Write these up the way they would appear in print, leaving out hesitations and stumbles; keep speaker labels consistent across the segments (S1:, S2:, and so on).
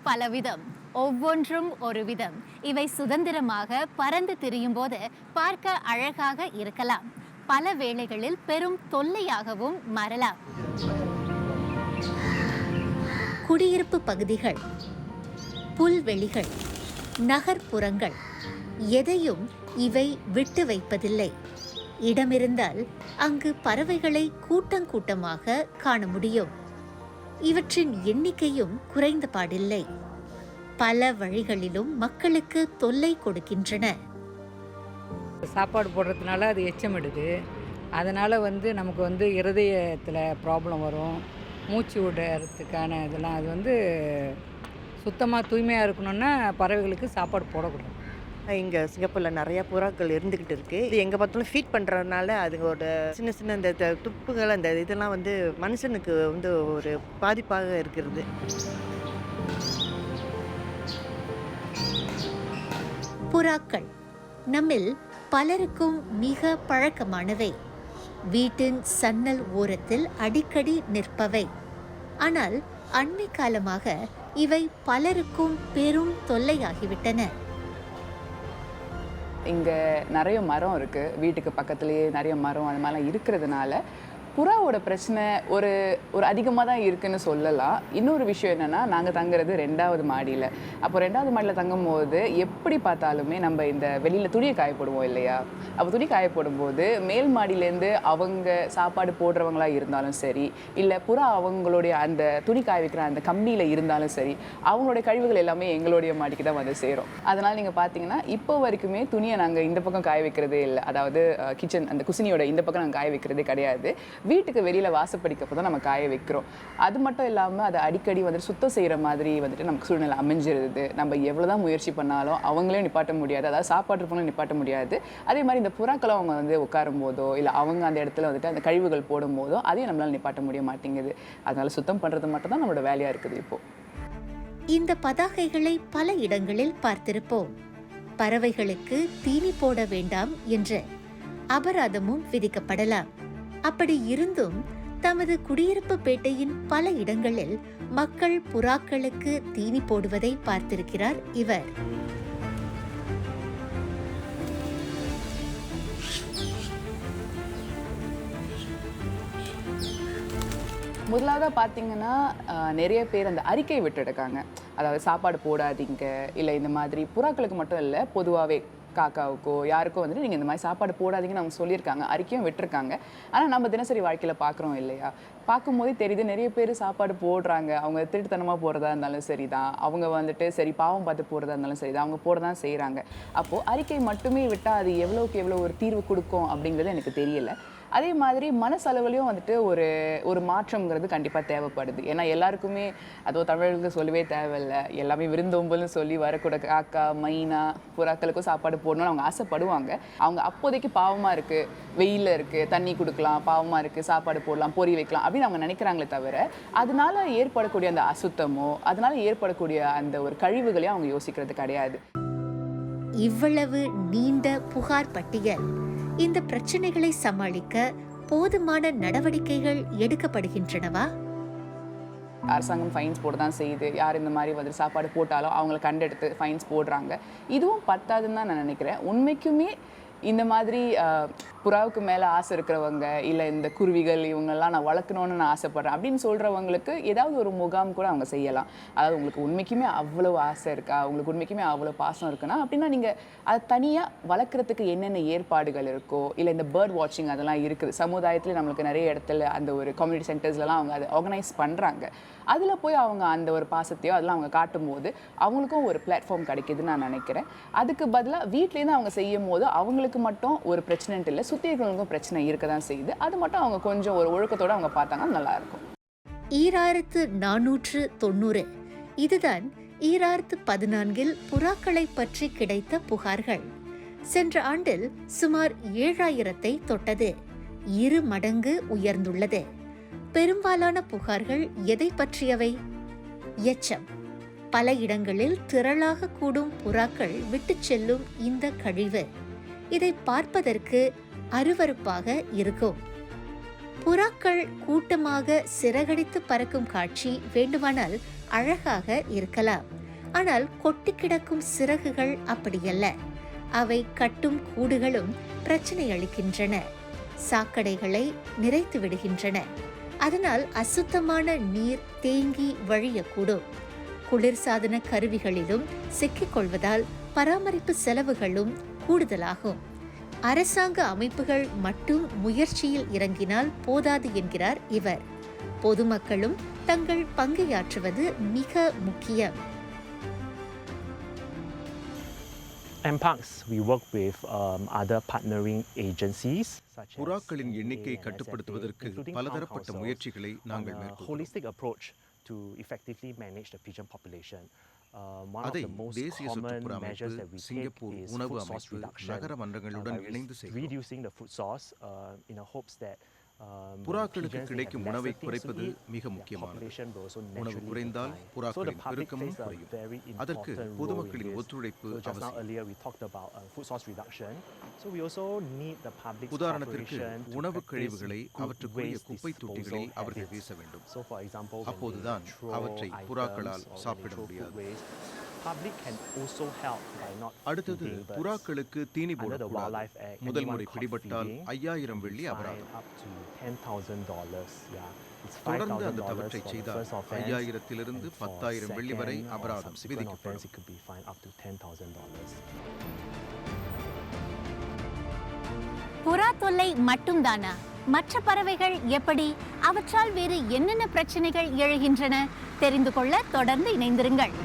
S1: பலவிதம், ஒவ்வொன்றும் ஒரு விதம். இவை சுதந்திரமாக பறந்து திரியும் போது பார்க்க அழகாக இருக்கலாம், பல வேளைகளில் பெரும் தொல்லையாகவும் மாறலாம். குடியிருப்பு பகுதிகள், புல்வெளிகள், நகர்ப்புறங்கள், எதையும் இவை விட்டு வைப்பதில்லை. இடமிருந்தால் அங்கு பறவைகளை கூட்டங்கூட்டமாக காண முடியும். இவற்றின் எண்ணிக்கையும் குறைந்த பாடில்லை. பல வழிகளிலும் மக்களுக்கு தொல்லை கொடுக்கின்றன.
S2: சாப்பாடு போடுறதுனால அது எச்சமிடுது. அதனால் நமக்கு இருதயத்தில் ப்ராப்ளம் வரும், மூச்சு விடுறதுக்கான இதெல்லாம். அது சுத்தமாக தூய்மையாக இருக்கணும்னா பறவைகளுக்கு சாப்பாடு போடக்கூடாது.
S3: இங்கே சிங்கப்பூரில் நிறையா புறாக்கள் இருந்துக்கிட்டு இருக்குது. இது எங்கே பார்த்தாலும் ஃபீட் பண்ணுறதுனால அதுங்களோட சின்ன சின்ன இந்த துப்புகள் அந்த இதெல்லாம் மனுஷனுக்கு ஒரு பாதிப்பாக இருக்கிறது.
S1: புறாக்கள் நம்மில் பலருக்கும் மிக பழக்கமானவை. வீட்டின் சன்னல் ஓரத்தில் அடிக்கடி நிற்பவை. ஆனால் அண்மை காலமாக இவை பலருக்கும் பெரும் தொல்லையாகிவிட்டன.
S4: இங்கே நிறைய மரம் இருக்குது, வீட்டுக்கு பக்கத்துலேயே நிறைய மரம் அது மாதிரிலாம் இருக்கிறதுனால புறாவோட பிரச்சனை ஒரு அதிகமாக தான் இருக்குதுன்னு சொல்லலாம். இன்னொரு விஷயம் என்னென்னா, நாங்கள் தங்குறது 2வது மாடியில். அப்போ 2வது மாடியில் தங்கும் போது எப்படி பார்த்தாலுமே நம்ம இந்த வெளியில் துணியை காய போடுவோம் இல்லையா? அப்போ துணி காய போடும்போது மேல் மாடியிலேருந்து அவங்க சாப்பாடு போடுறவங்களாக இருந்தாலும் சரி, இல்லை புறா அவங்களுடைய அந்த துணி காய வைக்கிற அந்த கம்பியில் இருந்தாலும் சரி, அவங்களுடைய கழிவுகள் எல்லாமே எங்களுடைய மாடிக்கு தான் சேரும். அதனால் நீங்கள் பார்த்தீங்கன்னா இப்போ வரைக்குமே துணியை நாங்கள் இந்த பக்கம் காய வைக்கிறதே இல்லை. அதாவது கிச்சன் அந்த குசினியோட இந்த பக்கம் நாங்கள் காய வைக்கிறதே கிடையாது. வீட்டுக்கு வெளியில் வாசப்படிக்கப்போ தான் நம்ம காய வைக்கிறோம். அது மட்டும் இல்லாமல் அதை அடிக்கடி சுத்தம் செய்கிற மாதிரி நமக்கு சூழ்நிலை அமைஞ்சிருது. நம்ம எவ்வளோதான் முயற்சி பண்ணாலும் அவங்களையும் நிப்பாட்ட முடியாது, அதாவது சாப்பாட்டு இருப்பவங்களும் நிப்பாட்ட முடியாது. அதே மாதிரி இந்த புறாக்களும் அவங்க உட்காரும் போதோ இல்லை அவங்க அந்த இடத்துல அந்த கழிவுகள் போடும் போதோ அதையும் நம்மளால் நிப்பாட்ட முடிய மாட்டேங்குது. அதனால் சுத்தம் பண்ணுறது மட்டும் தான் நம்மளோட வேலையாக இருக்குது. இப்போது
S1: இந்த பதாகைகளை பல இடங்களில் பார்த்திருப்போம். பறவைகளுக்கு தீனி போட வேண்டாம் என்ற அபராதமும் விதிக்கப்படலாம். அப்படி இருந்தும் தமது குடியிருப்பு பேட்டையின் பல இடங்களில் மக்கள் புறாக்களுக்கு தீனி போடுவதை பார்த்திருக்கிறார் இவர்.
S4: முதலாவதாக பார்த்தீங்கன்னா நிறைய பேர் அந்த அறிக்கை விட்டுடுக்காங்க. அதாவது சாப்பாடு போடாதீங்க, இல்லை இந்த மாதிரி புறாக்களுக்கு மட்டும் இல்லை, பொதுவாகவே காக்காவுக்கோ யாருக்கோ நீங்கள் இந்த மாதிரி சாப்பாடு போடாதீங்கன்னு அவங்க சொல்லியிருக்காங்க, அறிக்கையும் விட்டுருக்காங்க. ஆனால் நம்ம தினசரி வாழ்க்கையில் பார்க்குறோம் இல்லையா? பார்க்கும்போதே தெரியுது நிறைய பேர் சாப்பாடு போடுறாங்க. அவங்க திருட்டுத்தனமாக போடுறதா இருந்தாலும் சரி தான், அவங்க சரி பாவம் பார்த்து போடுறதா இருந்தாலும் சரி தான், அவங்க போட தான் செய்கிறாங்க. அப்போது அறிக்கை மட்டுமே விட்டால் அது எவ்வளோக்கு எவ்வளோ ஒரு தீர்வு கொடுக்கும் அப்படிங்கிறது எனக்கு தெரியலை. அதே மாதிரி மனசளவுலையும் ஒரு மாற்றம்ங்கிறது கண்டிப்பாக தேவைப்படுது. ஏன்னா எல்லாருக்குமே அதோ தமிழர்களுக்கு சொல்லவே தேவையில்லை, எல்லாமே விருந்தோம்பல்னு சொல்லி வரக்கூட காக்கா மைனா புறாக்களுக்கும் சாப்பாடு போடணும்னு அவங்க ஆசைப்படுவாங்க. அவங்க அப்போதைக்கு பாவமாக இருக்குது, வெயிலில் இருக்குது, தண்ணி கொடுக்கலாம், பாவமாக இருக்குது, சாப்பாடு போடலாம், பொறி வைக்கலாம் அப்படின்னு அவங்க நினைக்கிறாங்களே தவிர அதனால ஏற்படக்கூடிய அந்த அசுத்தமோ அதனால ஏற்படக்கூடிய அந்த ஒரு கழிவுகளையும் அவங்க யோசிக்கிறது கிடையாது.
S1: இவ்வளவு நீண்ட புகார் பட்டியல், இந்த பிரச்சனைகளை சமாளிக்க போதுமான நடவடிக்கைகள் எடுக்கப்படுகின்றனவா?
S4: அரசாங்கம் ஃபைன்ஸ் போட தான் செய்யுது. யார் இந்த மாதிரி சாப்பாடு போட்டாலும் அவங்களை கண்டெடுத்து ஃபைன்ஸ் போடுறாங்க. இதுவும் பத்தாதுன்னு தான் நான் நினைக்கிறேன். உண்மைக்குமே இந்த மாதிரி புறாவுக்கு மேலே ஆசை இருக்கிறவங்க, இல்லை இந்த குருவிகள் இவங்கெல்லாம் நான் வளர்க்கணுன்னு நான் ஆசைப்பட்றேன் அப்படின்னு சொல்கிறவங்களுக்கு ஏதாவது ஒரு முகாம் கூட அவங்க செய்யலாம். அதாவது உங்களுக்கு உண்மைக்குமே அவ்வளோ ஆசை இருக்கா, உங்களுக்கு உண்மைக்குமே அவ்வளோ பாசம் இருக்குன்னா அப்படின்னா நீங்கள் அதை தனியாக வளர்க்குறதுக்கு என்னென்ன ஏற்பாடுகள் இருக்கோ, இல்லை இந்த பேர்ட் வாட்சிங் அதெல்லாம் இருக்குது. சமுதாயத்தில் நம்மளுக்கு நிறைய இடத்துல அந்த ஒரு கம்யூனிட்டி சென்டர்ஸ்லாம் அவங்க அதை ஆர்கனைஸ் பண்ணுறாங்க. அதில் போய் அவங்க அந்த ஒரு பாசத்தையோ அதெல்லாம் அவங்க காட்டும்போது அவங்களுக்கும் ஒரு பிளாட்ஃபார்ம் கிடைக்கிதுன்னு நான் நினைக்கிறேன். அதுக்கு பதிலாக வீட்லேருந்து அவங்க செய்யும் போது அவங்களுக்கு மட்டும் ஒரு பிரச்சனை இல்லை, சுற்றி இருக்கிறவங்களுக்கும் பிரச்சனை இருக்க தான் செய்யுது. அது மட்டும் அவங்க கொஞ்சம் ஒரு ஒழுக்கத்தோடு அவங்க பார்த்தாங்கன்னா நல்லாயிருக்கும்.
S1: 2490 இதுதான் 2014 புறாக்களை பற்றி கிடைத்த புகார்கள். சென்ற ஆண்டில் சுமார் 7000 தொட்டது, 2 மடங்கு உயர்ந்துள்ளது. பெரும்பாலான புகார்கள் எதை பற்றியவை? எச்சம். பல இடங்களில் திரளாக கூடும் புறாக்கள் விட்டு செல்லும் இந்த கழிவு, இதை பார்ப்பதற்கு அருவருப்பாக இருக்கும். புறாக்கள் கூட்டமாக சிறகடித்து பறக்கும் காட்சி வேண்டுமானால் அழகாக இருக்கலாம். ஆனால் கொட்டி கிடக்கும் சிறகுகள் அப்படியல்ல. அவை கட்டும் கூடுகளும் பிரச்சனை அளிக்கின்றன, சாக்கடைகளை நிறைத்து விடுகின்றன. அதனால் அசுத்தமான நீர் தேங்கி வழியக்கூடும். குளிர்சாதன கருவிகளிலும் சிக்கிக்கொள்வதால் பராமரிப்பு செலவுகளும் கூடுதலாகும். அரசாங்க அமைப்புகள் மட்டும் முயற்சியில் இறங்கினால் போதாது என்கிறார் இவர். பொதுமக்களும் தங்கள் பங்கையாற்றுவது மிக முக்கியம்.
S5: MParks, we work with other partnering agencies.
S6: புறாக்களின் எண்ணிக்கையை கட்டுப்படுத்துவதற்கு பலதரப்பட்ட முயற்சிகளை நாங்கள் மேற்கொள்கிறோம்.
S5: Holistic approach to effectively manage the pigeon population.
S6: அதை தேசிய சுற்றுப்புற அமைப்பு, சிங்கப்பூர் உணவு அமைப்பு, நகர மன்றங்களுடன் இணைந்து
S5: reducing the food source in a hopes that
S6: புறாக்களுக்கு கிடைக்கும் உணவை குறைப்பது மிக முக்கியமானது. உணவு குறைந்தால் புறாக்களின் பெருக்கமும் குறையும். அதற்கு பொதுமக்களின் ஒத்துழைப்பு அவசியம். உதாரணத்திற்கு உணவு கழிவுகளை அவற்றுக்குரிய குப்பை தொட்டிகளில் அவர்கள் வீச வேண்டும். அப்போதுதான் அவற்றை புறாக்களால் சாப்பிட முடியாது. அடுத்தது, புறாக்களுக்கு தீனி போடக்கூடாது. முதல் முறை பிடிபட்டால் 5000 வெள்ளி அபராதம். தொடர்ந்து அந்த தவற்றை செய்தால் 5000 10,000 வெள்ளி வரை அபராதம் விதிக்கப்படும்.
S1: புறா தொல்லை மட்டும்தானா? மற்ற பறவைகள் எப்படி? அவற்றால் வேறு என்னென்ன பிரச்சனைகள் எழுகின்றன? தெரிந்து கொள்ள தொடர்ந்து இணைந்திருங்கள்.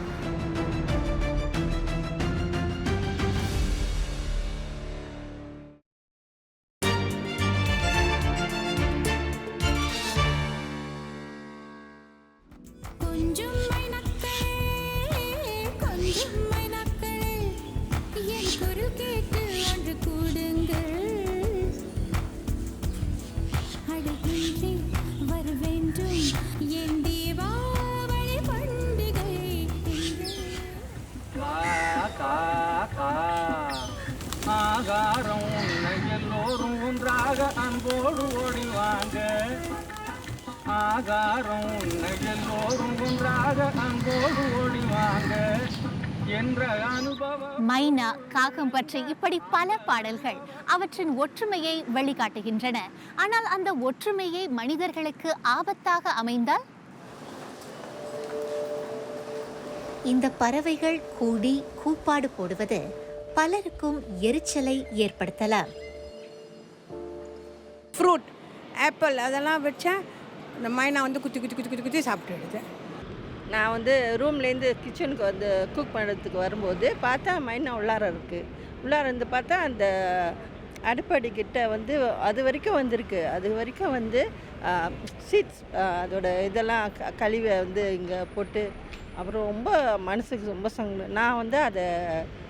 S7: ஆகாரம் எல்லோரும் ஒன்றாக அன்போடு ஓடிவாங்க. ஆகாரம் எல்லோரும் ஒன்றாக அன்போடு ஓடிவாங்க என்ற அனுபவம்.
S1: மைனா, காகம் பற்றி இப்படி பல பாடல்கள் அவற்றின் ஒற்றுமையை வெளிக்காட்டுகின்றன. ஆனால் அந்த ஒற்றுமையை மனிதர்களுக்கு ஆபத்தாக அமைந்தால்? இந்த பறவைகள் கூடி கூப்பாடு போடுவது பலருக்கும் எரிச்சலை ஏற்படுத்தலாம்.
S8: ஃப்ரூட், ஆப்பிள் அதெல்லாம் வச்சா இந்த மைனா குத்தி குத்தி குத்தி குத்தி குத்தி சாப்பிட்டுடுது.
S3: நான் ரூம்லேருந்து கிச்சனுக்கு குக் பண்ணுறதுக்கு வரும்போது பார்த்தா மைனா உள்ளார இருக்குது. உள்ளார இருந்து பார்த்தா அந்த அடுப்படிக்கிட்ட அது வரைக்கும் வந்திருக்கு. அது வரைக்கும் சீட்ஸ் அதோட இதெல்லாம் கழிவை இங்கே போட்டு, அப்புறம் ரொம்ப மனசுக்கு ரொம்ப சங்கடம். நான் அதை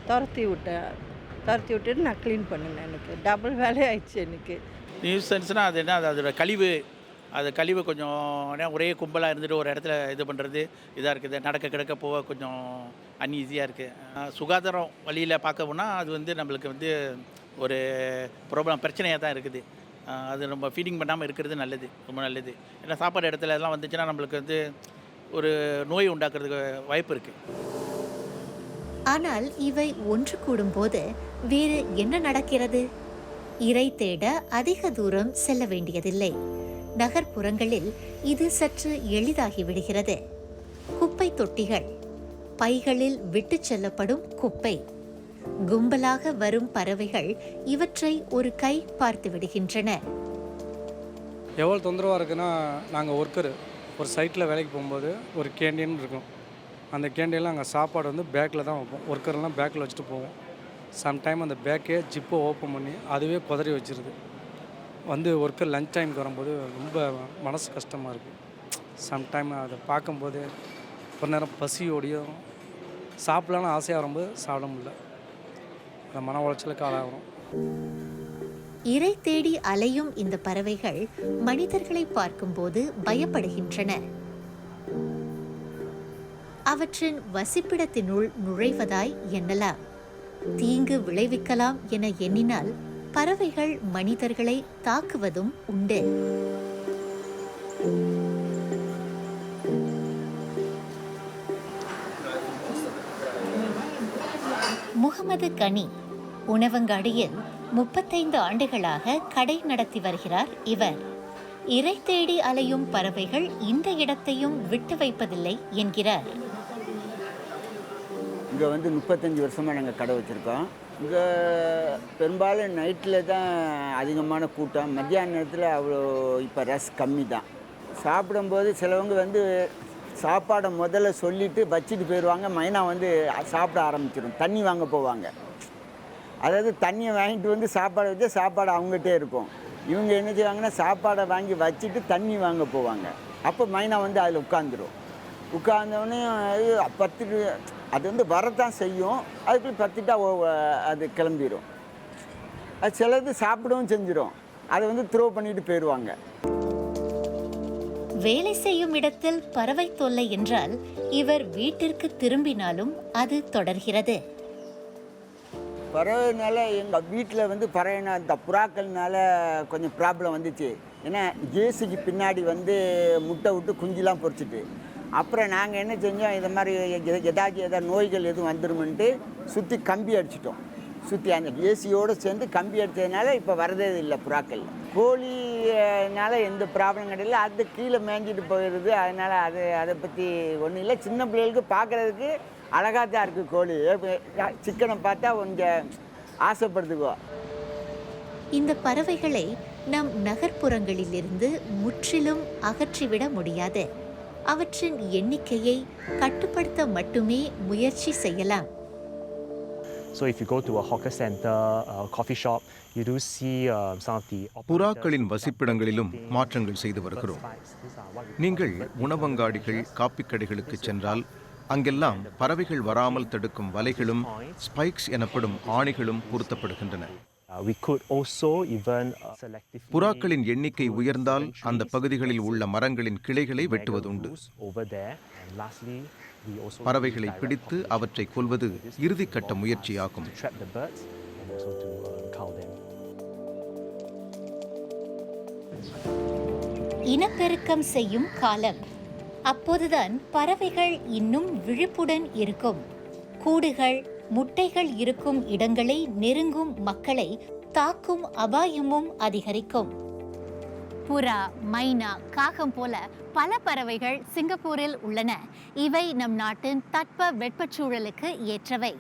S3: துரத்தி விட்டுட்டு நான் க்ளீன் பண்ணினேன். எனக்கு டபுள் வேலை ஆயிடுச்சு. எனக்கு
S7: நியூசன்ஸ்னால் அது என்ன, அதோட கழிவு, அது கழிவு கொஞ்சம் ஒரே கும்பலாக இருந்துட்டு ஒரு இடத்துல இது பண்ணுறது இதாக இருக்குது. நடக்க கிடக்க போக கொஞ்சம் அன்ஈஸியாக இருக்குது. சுகாதாரம் வழியில் பார்க்க போனால் அது நம்மளுக்கு ஒரு ப்ராப்ளம் பிரச்சனையாக தான் இருக்குது. அது நம்ம ஃபீடிங் பண்ணாமல் இருக்கிறது நல்லது, ரொம்ப நல்லது. ஏன்னா சாப்பாடு இடத்துல எல்லாம் வந்துச்சுன்னா நம்மளுக்கு ஒரு நோய் உண்டாக்குறதுக்கு வாய்ப்பு இருக்குது.
S1: ஆனால் இவை ஒன்று கூடும்போது வேறு என்ன நடக்கிறது? இரை தேட அதிக தூரம் செல்ல வேண்டியதில்லை. நகர்ப்புறங்களில் இது சற்று எளிதாகிவிடுகிறது. குப்பை தொட்டிகள், பைகளில் விட்டு செல்லப்படும் குப்பை, கும்பலாக வரும் பறவைகள் இவற்றை ஒரு கை பார்த்து விடுகின்றன.
S9: எவ்வளோ தொந்தரவாக இருக்குன்னா, நாங்கள் ஒரு சைட்டில் வேலைக்கு போகும்போது ஒரு கேண்டீன் இருக்கும். அந்த கேண்டீனில் அங்கே சாப்பாடு பேக்கில் தான் வைப்போம். ஒர்க்கர்லாம் பேக்கில் வச்சுட்டு போவோம். சம்டைம் அந்த பேக்கே ஜிப்பை ஓப்பன் பண்ணி அதுவே குதறி வச்சிருது. ஒர்க்கர் லஞ்ச் டைமுக்கு வரும்போது ரொம்ப மனசு கஷ்டமாக இருக்குது. சம்டைம் அதை பார்க்கும்போது ஒரு நேரம் பசியோடையும் சாப்பிடலான்னு ஆசையாக வரும்போது சாப்பிட முடியல. அந்த மன உளைச்சலுக்கு ஆளாகிறோம்.
S1: இரை தேடி அலையும் இந்த பறவைகள் மனிதர்களை பார்க்கும்போது பயப்படுகின்றன. அவற்றின் வசிப்பிடத்தினுள் நுழைவதாய் எண்ணலாம். தீங்கு விளைவிக்கலாம் என எண்ணினால் பறவைகள் மனிதர்களை தாக்குவதும் உண்டு. முகமது கனி உணவங்காடியில் 35 ஆண்டுகளாக கடை நடத்தி வருகிறார் இவர். இரை தேடி அலையும் பறவைகள் இந்த இடத்தையும் விட்டு வைப்பதில்லை என்கிறார்.
S10: இங்கே வந்து 35 வருஷமாக நாங்கள் கடை வச்சுருக்கோம். இங்கே பெரும்பாலும் நைட்டில் தான் அதிகமான கூட்டம், மத்தியான நேரத்தில் அவ்வளோ இப்போ ரஷ் கம்மி தான். சாப்பிடும்போது சிலவங்க வந்து சாப்பாடை முதல்ல சொல்லிவிட்டு வச்சுட்டு போயிடுவாங்க. மைனா வந்து சாப்பிட ஆரம்பிச்சிடும், தண்ணி வாங்க போவாங்க. அதாவது தண்ணியை வாங்கிட்டு வந்து சாப்பாடை வச்சு சாப்பாடு அவங்ககிட்டே இருக்கும். இவங்க என்ன செய்வாங்கன்னா சாப்பாடை வாங்கி வச்சுட்டு தண்ணி வாங்க போவாங்க. அப்போ மைனா வந்து அதில் உட்கார்ந்தோடனே பத்துட்டு அது வந்து வரத்தான் செய்யும். அதுக்குள்ளே பத்துட்டா அது கிளம்பிடும். அது சிலது சாப்பிடவும் செஞ்சிடும். அதை வந்து த்ரோ பண்ணிட்டு போயிடுவாங்க.
S1: வேலை செய்யும் இடத்தில் பறவை தொல்லை என்றால் இவர் வீட்டிற்கு திரும்பினாலும் அது தொடர்கிறது.
S10: பறவைனால எங்கள் வீட்டில் வந்து பறவைனா இந்த புறாக்கள்னால கொஞ்சம் ப்ராப்ளம் வந்துச்சு. ஏன்னா ஜேசிக்கு பின்னாடி வந்து முட்டை விட்டு குஞ்சுலாம் பொறிச்சிட்டு, அப்புறம் நாங்கள் என்ன செஞ்சோம், இதை மாதிரி ஏதாச்சும் நோய்கள் எதுவும் வந்துருமென்ட்டு சுற்றி கம்பி அடிச்சிட்டோம். சுற்றி அந்த ஏசியோடு சேர்ந்து கம்பி அடித்ததுனால இப்போ வரதே இல்லை புறாக்கள். கோழினால எந்த ப்ராப்ளம் கிடையாது, அது கீழே மேய்ஞ்சிட்டு போயிடுது. அதனால் அதை பற்றி ஒன்றும் இல்லை. சின்ன பிள்ளைகளுக்கு பார்க்குறதுக்கு அழகாக தான் இருக்குது கோழி. சிக்கனை பார்த்தா கொஞ்சம் ஆசைப்படுத்துக்குவோம்.
S1: இந்த பறவைகளை நம் நகர்ப்புறங்களிலிருந்து முற்றிலும் அகற்றிவிட முடியாது. அவற்றின் எண்ணிக்கையை கட்டுப்படுத்த மட்டுமே முயற்சி செய்யலாம்.
S5: So if you go to a hawker center, a coffee shop, you do see some of the
S6: புறாக்களின் வசிப்பிடங்களிலும் மாற்றங்கள் செய்து வருகிறோம். நீங்கள் உணவங்காடிகள், காப்பி கடைகளுக்கு சென்றால் அங்கெல்லாம் பறவைகள் வராமல் தடுக்கும் வலைகளும் ஸ்பைக்ஸ் எனப்படும் ஆணிகளும் பொருத்தப்படுகின்றன. புறாக்களின் எண்ணிக்கை உயர்ந்தால் அந்த பகுதிகளில் உள்ள மரங்களின் கிளைகளை வெட்டுவதுண்டு. பறவைகளை பிடித்து அவற்றை கொல்வது இறுதிக்கட்ட முயற்சியாகும்.
S1: இனப்பெருக்கம் செய்யும் காலம். அப்போதுதான் பறவைகள் இன்னும் விழிப்புடன் இருக்கும். கூடுகள், முட்டைகள் இருக்கும் இடங்களை நெருங்கும் மக்களை தாக்கும் அபாயமும் அதிகரிக்கும். புறா, மைனா, காகம் போல பல பறவைகள் சிங்கப்பூரில் உள்ளன. இவை நம் நாட்டின் தட்ப வெப்பச்சூழலுக்கு ஏற்றவை.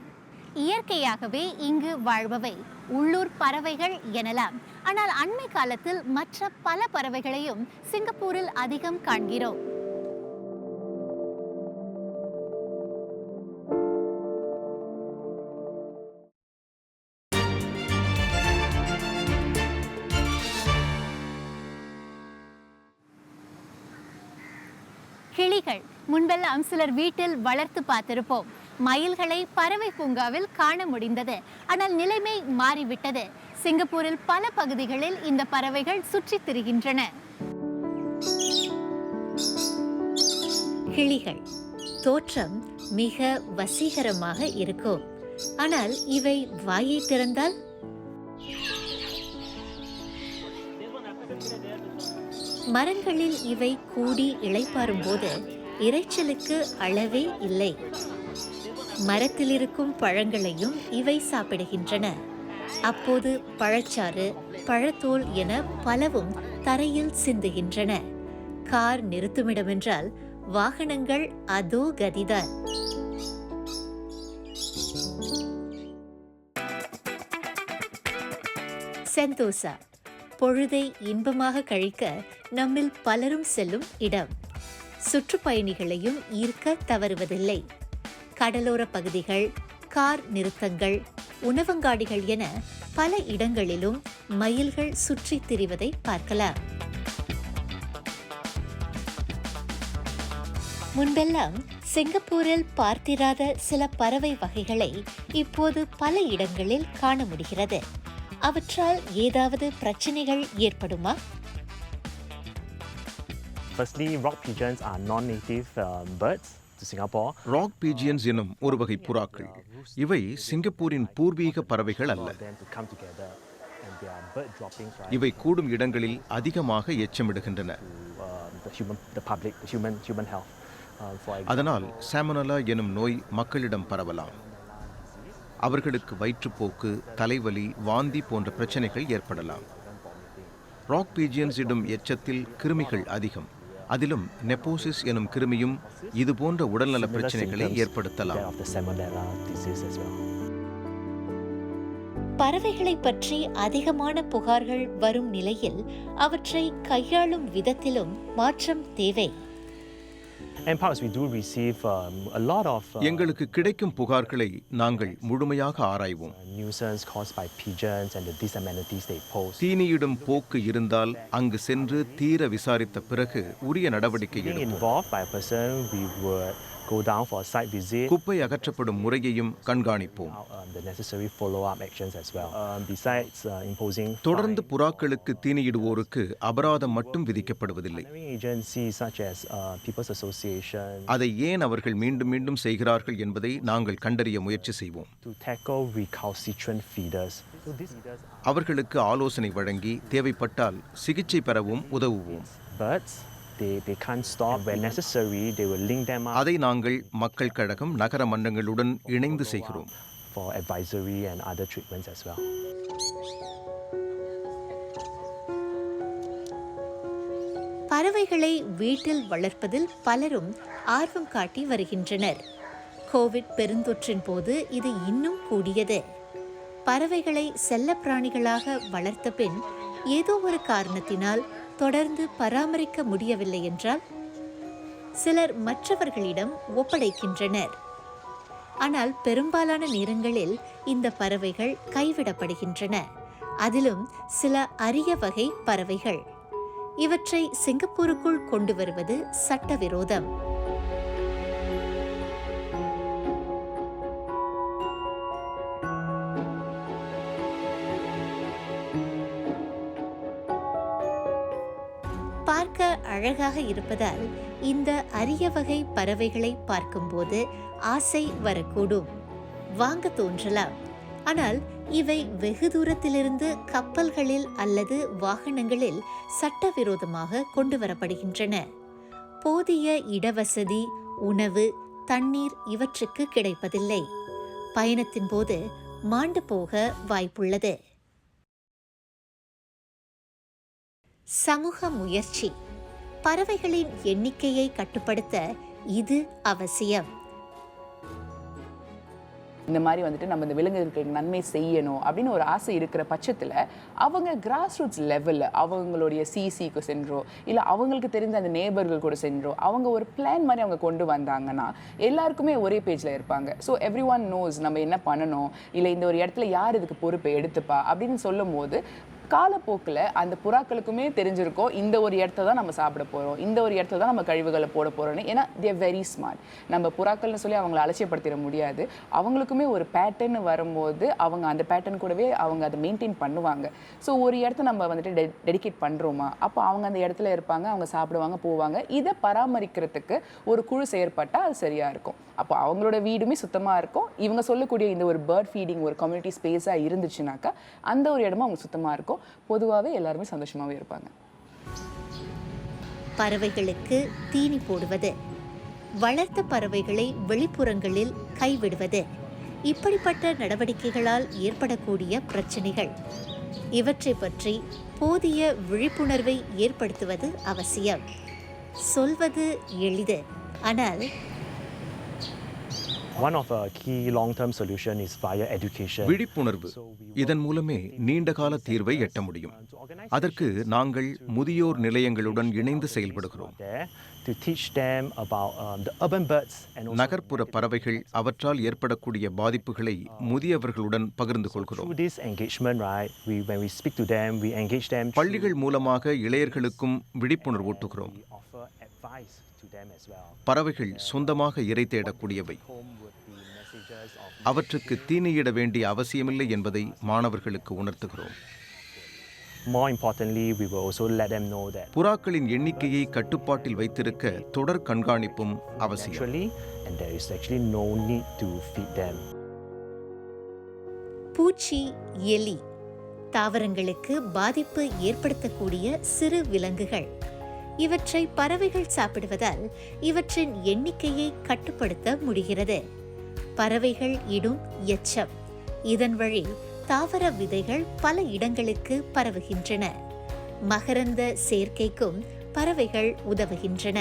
S1: இயற்கையாகவே இங்கு வாழ்பவை உள்ளூர் பறவைகள் எனலாம். ஆனால் அண்மை காலத்தில் மற்ற பல பறவைகளையும் சிங்கப்பூரில் அதிகம் காண்கிறோம். கிளிகள் முன்பெல்லாம் சிலர் வீட்டில் வளர்த்து பார்த்திருப்போம். மயில்களை பறவை பூங்காவில் காண முடிந்தது. ஆனால் நிலைமை மாறிவிட்டது. சிங்கப்பூரில் பல பகுதிகளில் இந்த பறவைகள் சுற்றித் திரிகின்றன. கிளிகள் தோற்றம் மிக வசீகரமாக இருக்கும். ஆனால் இவை வாயை திறந்தால் மரங்களில் இவை கூடி இளைப்பாறும் போது இரைச்சலுக்கு அளவே இல்லை. மரத்தில் இருக்கும் பழங்களையும் இவை சாப்பிடுகின்றன. அப்போது பழச்சாறு, பழத்தோல் என பலவும் தரையில் சிந்துகின்றன. கார் நிறுத்துமிடமென்றால் வாகனங்கள் அதோ கதிதான். செந்தோசா பொழுதை இன்பமாக கழிக்க நம்மில் பலரும் செல்லும் இடம். சுற்றுப்பயணிகளையும் ஈர்க்க தவறுவதில்லை. கடலோர பகுதிகள், கார் நிறுத்தங்கள், உணவங்காடிகள் என பல இடங்களிலும் மயில்கள் சுற்றித் திரிவதை பார்க்கலாம். முன்பெல்லாம் சிங்கப்பூரில் பார்த்திராத சில பறவை வகைகளை இப்போது பல இடங்களில் காண முடிகிறது. அவற்றால் ஏதாவது பிரச்சனைகள் ஏற்படுமா?
S5: Firstly, rock pigeons are non-native birds to Singapore.
S6: Rock pigeons எனும் ஒரு வகை புறாக்கள். இவை சிங்கப்பூரின் பூர்வீக பறவைகள் அல்ல. இவை கூடும் இடங்களில் அதிகமாக எச்சமிடுகின்றன. அதனால் சாமோனெல்லா எனும் நோய் மக்களிடம் பரவலாம். அவர்களுக்கு வயிற்றுப்போக்கு, தலைவலி, வாந்தி போன்ற பிரச்சனைகள் ஏற்படலாம். ராக் பீஜியன்ஸ் இடும் எச்சத்தில் கிருமிகள் அதிகம். அதிலும் நெப்போசிஸ் எனும் கிருமியும் இதுபோன்ற உடல்நல பிரச்சனைகளை ஏற்படுத்தலாம்.
S1: பறவைகளை பற்றி அதிகமான புகார்கள் வரும் நிலையில் அவற்றை கையாளும் விதத்திலும் மாற்றம் தேவை.
S6: எங்களுக்கு கிடைக்கும் புகார்களை நாங்கள் முழுமையாக ஆராய்வோம். தீனியிடும் போக்கு இருந்தால் அங்கு சென்று தீர விசாரித்த பிறகு உரிய நடவடிக்கை எடுப்போம். குப்பை அகற்றப்படும் முறையையும் கண்காணிப்போம். தொடர்ந்து புறாக்களுக்கு தீனியிடுவோருக்கு அபராதம் மட்டும் விதிக்கப்படுவதில்லை. அதை ஏன் அவர்கள் மீண்டும் மீண்டும் செய்கிறார்கள் என்பதை நாங்கள் கண்டறிய முயற்சி செய்வோம். அவர்களுக்கு ஆலோசனை வழங்கி தேவைப்பட்டால் சிகிச்சை பெறவும் உதவுவோம். அதை நாங்கள் மக்கள் கழகம், நகர மன்றங்களுடன் இணைந்து செய்கிறோம்.
S1: பறவைகளை வீட்டில் வளர்ப்பதில் பலரும் ஆர்வம் காட்டி வருகின்றனர். கோவிட் பெருந்தொற்றின் போது இது இன்னும் கூடியது. பறவைகளை செல்லப்பிராணிகளாக வளர்த்த பின் ஏதோ ஒரு காரணத்தினால் தொடர்ந்து பராமரிக்க முடியவில்லை என்றால் சிலர் மற்றவர்களிடம் ஒப்படைக்கின்றனர். ஆனால் பெரும்பாலான நேரங்களில் இந்த பறவைகள் கைவிடப்படுகின்றன. அதிலும் சில அரிய வகை பறவைகள். இவற்றை சிங்கப்பூருக்குள் கொண்டு வருவது சட்டவிரோதம். பார்க்க அழகாக இருப்பதால் இந்த அரிய வகை பறவைகளை பார்க்கும்போது ஆசை வரக்கூடும், வாங்க தோன்றலாம். ஆனால் இவை வெகு தூரத்திலிருந்து கப்பல்களில் அல்லது வாகனங்களில் சட்டவிரோதமாக கொண்டு வரப்படுகின்றன. போதிய இடவசதி, உணவு, தண்ணீர் இவற்றுக்கு கிடைப்பதில்லை. பயணத்தின் போது மாண்டு போக வாய்ப்புள்ளது. சமூக முயற்சி. பறவைகளின் எண்ணிக்கையை கட்டுப்படுத்த இது அவசியம்.
S4: இந்த மாதிரி வந்துட்டு நம்ம இந்த விலங்குகளுக்கு நன்மை செய்யணும் அப்படின்னு ஒரு ஆசை இருக்கிற பட்சத்தில் அவங்க கிராஸ் ரூட்ஸ் லெவலில் அவங்களுடைய சிசிக்கு சென்றோ இல்லை அவங்களுக்கு தெரிந்த அந்த நேபர்கள் கூட சென்றோ அவங்க ஒரு பிளான் மாதிரி அவங்க கொண்டு வந்தாங்கன்னா எல்லாருக்குமே ஒரே பேஜில் இருப்பாங்க. ஸோ எவ்ரி ஒன் நோஸ் நம்ம என்ன பண்ணணும், இல்லை இந்த ஒரு இடத்துல யார் இதுக்கு பொறுப்பை எடுத்துப்பா அப்படின்னு சொல்லும் போது காலப்போக்கில் அந்த புறாக்களுக்குமே தெரிஞ்சிருக்கோம் இந்த ஒரு இடத்த தான் நம்ம சாப்பிட போகிறோம், இந்த ஒரு இடத்துல தான் நம்ம கழிவுகளை போட போகிறோன்னு. ஏன்னா தேர் வெரி ஸ்மார்ட். நம்ம புறாக்கள்னு சொல்லி அவங்கள அலட்சியப்படுத்திட முடியாது. அவங்களுக்குமே ஒரு பேட்டர்ன் வரும்போது அவங்க அந்த பேட்டர்ன் கூடவே அவங்க அதை மெயின்டைன் பண்ணுவாங்க. ஸோ ஒரு இடத்த நம்ம வந்துட்டு டெடிகேட் பண்ணுறோமா, அப்போ அவங்க அந்த இடத்துல இருப்பாங்க, அவங்க சாப்பிடுவாங்க, போவாங்க. இதை பராமரிக்கிறதுக்கு ஒரு குழு செயற்பட்டால் அது சரியாக இருக்கும். அப்போ அவங்களோட வீடுமே சுத்தமாக இருக்கும். இவங்க சொல்லக்கூடிய இந்த ஒரு பேர்ட் ஃபீடிங் ஒரு கம்யூனிட்டி ஸ்பேஸாக இருந்துச்சுனாக்கா அந்த ஒரு இடமும் அவங்க சுத்தமாக இருக்கும். பொதுவாகவே எல்லாருமே சந்தோஷமாகவே இருப்பாங்க.
S1: பறவைகளுக்கு தீனி போடுவது, வளர்த்த பறவைகளை வெளிப்புறங்களில் கைவிடுவது, இப்படிப்பட்ட நடவடிக்கைகளால் ஏற்படக்கூடிய பிரச்சனைகள், இவற்றை பற்றி போதிய விழிப்புணர்வை ஏற்படுத்துவது அவசியம். சொல்வது எளிது, ஆனால்
S5: One of a key long-term solution is via education.
S6: விழிப்புணர்வு. இதன் மூலமே நீண்டகால தீர்வை எட்ட முடியும். அதற்கு நாங்கள் முதியோர் நிலையங்களுடன் இணைந்து செயல்படுகிறோம். நகர்ப்புற பறவைகள் அவற்றால் ஏற்படக்கூடிய பாதிப்புகளை முதியவர்களுடன் பகிர்ந்து கொள்கிறோம். பள்ளிகள் மூலமாக இளையர்களுக்கும் விழிப்புணர்வு ஊட்டுகிறோம். பறவைகள் சொந்தமாக இரை தேடக்கூடியவை. அவற்றுக்கு தீனியிட வேண்டிய அவசியமில்லை என்பதை மாணவர்களுக்கு உணர்த்துகிறோம். புறாக்களின் எண்ணிக்கையை கட்டுப்பாட்டில் வைத்திருக்க தொடர் கண்காணிப்பும் அவசியம்.
S1: பூச்சி, எலி, தாவரங்களுக்கு பாதிப்பு ஏற்படுத்தக்கூடிய சிறு விலங்குகள், இவற்றை பறவைகள் சாப்பிடுவதால் இவற்றின் எண்ணிக்கையை கட்டுப்படுத்த முடிகிறது. பறவைகள் இடும் எச்சம், இதன் வழி தாவர விதைகள் பல இடங்களுக்கு பரவுகின்றன. மகரந்த சேர்க்கைக்கும் பறவைகள் உதவுகின்றன.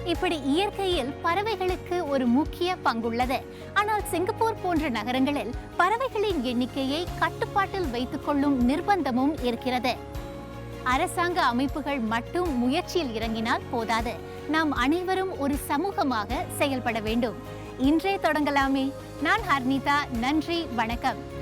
S11: இப்படி இயற்கையில் பறவைகளுக்கு ஒரு முக்கிய பங்குள்ளது. ஆனால் சிங்கப்பூர் போன்ற நகரங்களில் பறவைகளின் எண்ணிக்கையை கட்டுப்பாட்டில் வைத்துக் கொள்ளும் நிர்பந்தமும் இருக்கிறது. அரசாங்க அமைப்புகள் மட்டும் முயற்சியில் இறங்கினால் போதாது. நாம் அனைவரும் ஒரு சமூகமாக செயல்பட வேண்டும். இன்றே தொடங்கலாமே. நான் ஹர்னிதா. நன்றி, வணக்கம்.